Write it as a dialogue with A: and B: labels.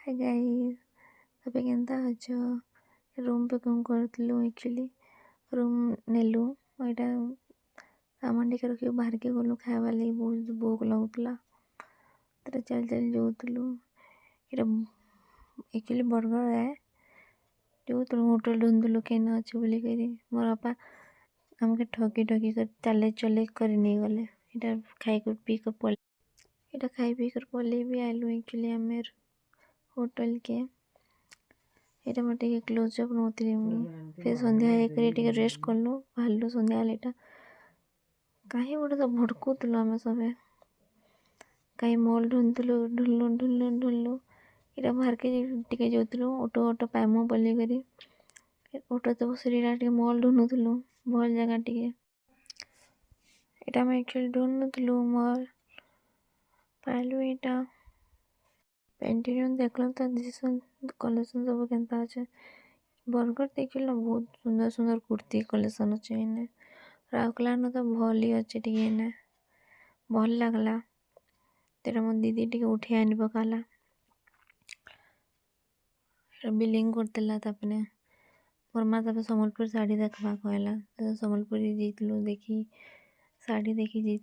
A: Hi guys, तबे केनता अछ? Room पे कम करतलु एक्चुअली रूम नेलु एटा सामान टिके रखि बाहर के गलु खाइबा लागि बहुत भूख लगुतला तरे चल चल जाउतलु। एटा एक्चुअली बर्गर है जो तुम होटल ढूंढलु केना अच्छे बोली करी मोर बापा हमके ठकी ठकी कर चले चले कर नहीं गले। एटा खाई कर पी कर पले एटा खाई पी कर पले भी आलू एक्चुअली हमेर होटल के एटा मटे के क्लोज अप नोतली फिर संध्या एक टिके रेस्ट करलु भालु संध्या लेटा काहे गोटे तो भड़कुतलु हमें सबे काहे मॉल ढूंढलु एटा बाहर के टिके जाउतलु ऑटो पाइमु बोली करी ऑटो तो बसरीरा टिके मॉल ढूंढुतलु भल जगह टिके एटा मैं एक्चुअली ढूंढुतलु मॉल पाइलु एटा पेंटिन देखल तो दिसन कलेक्शन सब केनता अच्छे बर्गर देखिल बहुत सुंदर सुंदर कुर्ती कलेक्शन अच्छे इने राउकला न तो भल ही अच्छे टिके इने भल लागला तेरा मो दीदी टिके उठी आनी पकाला बिलिंग करतेला तापने मोर माँ तापे संबलपुर साड़ी देखबा कहला संबलपुरी जीतलु देखी साड़ी देखी जीत